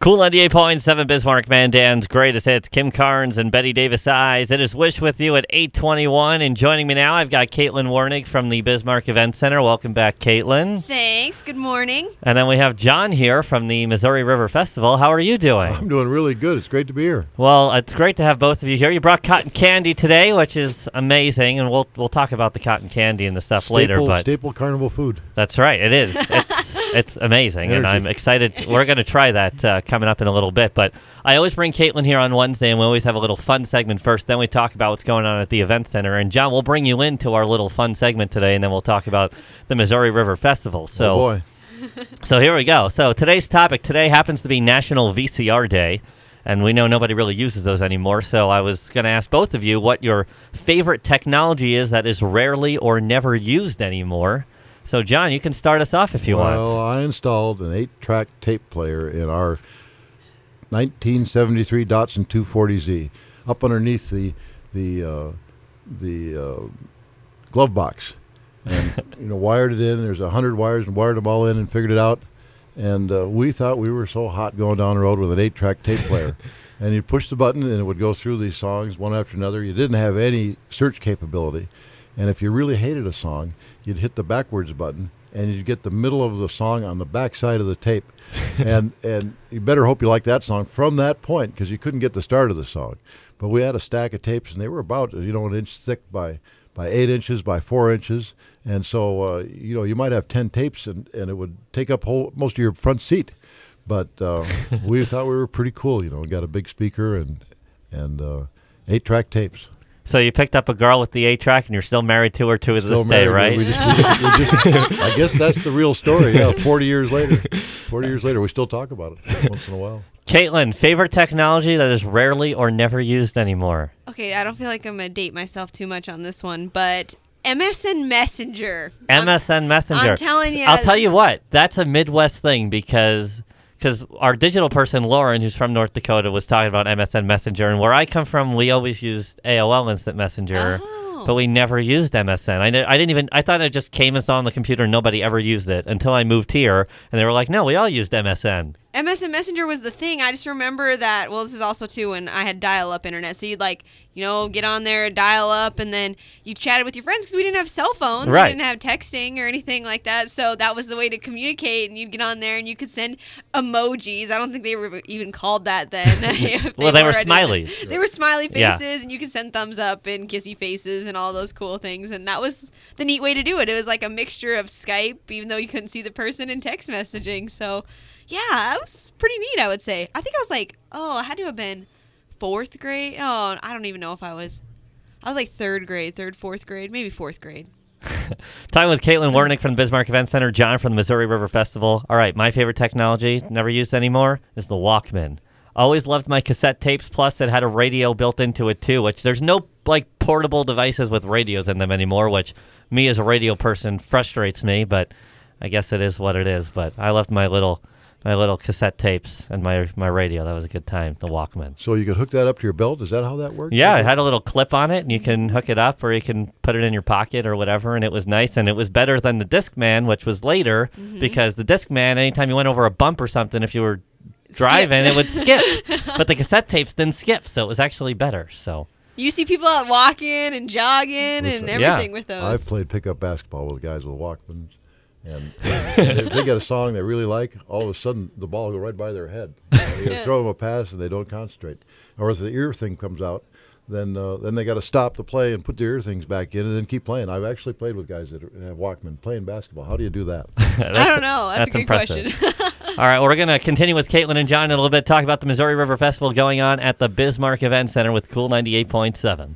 Cool 98.7 Bismarck Mandan's greatest hits, Kim Carnes and Betty Davis Eyes. It is Wish with you at 8:21, and joining me now, I've got Kaitlyn Wurnig from the Bismarck Event Center. Welcome back, Kaitlyn. Thanks. Good morning. And then we have John here from the Missouri River Festival. How are you doing? I'm doing really good. It's great to be here. Well, it's great to have both of you here. You brought cotton candy today, which is amazing, and we'll talk about the cotton candy and the stuff later. But staple carnival food. That's right. It is. It's amazing, and I'm excited. We're going to try that coming up in a little bit. But I always bring Kaitlyn here on Wednesday, and we always have a little fun segment first. Then we talk about what's going on at the event center. And John, we'll bring you into our little fun segment today, and then we'll talk about the Missouri River Festival. So, oh boy. So here we go. So today's topic today happens to be National VCR Day. And we know nobody really uses those anymore, so I was going to ask both of you what your favorite technology is that is rarely or never used anymore. So, John, you can start us off if you want. Well, I installed an 8-track tape player in our 1973 Datsun 240Z up underneath the glove box, and wired it in. There's 100 wires and wired them all in and figured it out. And we thought we were so hot going down the road with an 8-track tape player. And you'd push the button, and it would go through these songs one after another. You didn't have any search capability. And if you really hated a song, you'd hit the backwards button, and you'd get the middle of the song on the back side of the tape. and you better hope you like that song from that point, because you couldn't get the start of the song. But we had a stack of tapes, and they were about an inch thick by 8 inches by 4 inches. And so, you might have 10 tapes, and it would take up most of your front seat. But we thought we were pretty cool, We got a big speaker and 8-track tapes. So you picked up a girl with the 8-track, and you're still married to her to this day, right? I guess that's the real story. Yeah, 40 years later, we still talk about it once in a while. Kaitlyn, favorite technology that is rarely or never used anymore? Okay, I don't feel like I'm going to date myself too much on this one, but MSN Messenger. MSN Messenger. I'm telling you. I'll tell you what, that's a Midwest thing because our digital person, Lauren, who's from North Dakota, was talking about MSN Messenger. And where I come from, we always used AOL Instant Messenger, but we never used MSN. I thought it just came and saw on the computer and nobody ever used it until I moved here. And they were like, no, we all used MSN. MSN Messenger was the thing. I just remember that, well, this is also, too, when I had dial-up internet. So you'd, get on there, dial up, and then you chatted with your friends because we didn't have cell phones. Right. We didn't have texting or anything like that. So that was the way to communicate, and you'd get on there, and you could send emojis. I don't think they were even called that then. Well, they were smileys. They were smiley faces, and you could send thumbs up and kissy faces and all those cool things. And that was the neat way to do it. It was like a mixture of Skype, even though you couldn't see the person, and text messaging. So yeah, that was pretty neat, I would say. I think I was I had to have been 4th grade. Oh, I don't even know if I was like 3rd grade, 4th grade, maybe 4th grade. Talking with Kaitlyn Wurnig from the Bismarck Event Center, John from the Missouri River Festival. All right, my favorite technology, never used anymore, is the Walkman. Always loved my cassette tapes, plus it had a radio built into it too, which there's no portable devices with radios in them anymore, which me as a radio person frustrates me, but I guess it is what it is. But I left my little cassette tapes and my radio. That was a good time, the Walkman. So you could hook that up to your belt? Is that how that works? Yeah, it had a little clip on it, and you can hook it up, or you can put it in your pocket or whatever, and it was nice, and it was better than the Discman, which was later, because the Discman, anytime you went over a bump or something, if you were driving, it would skip. But the cassette tapes didn't skip, so it was actually better. So you see people out walking and jogging and everything with those. I've played pickup basketball with guys with Walkmans. And if they get a song they really like, all of a sudden the ball will go right by their head. You throw them a pass and they don't concentrate. Or if the ear thing comes out, then they got to stop the play and put the ear things back in and then keep playing. I've actually played with guys that have Walkman playing basketball. How do you do that? I don't know. That's a good impressive question. All right, well, we're going to continue with Kaitlyn and John in a little bit, talk about the Missouri River Festival going on at the Bismarck Event Center with Cool 98.7.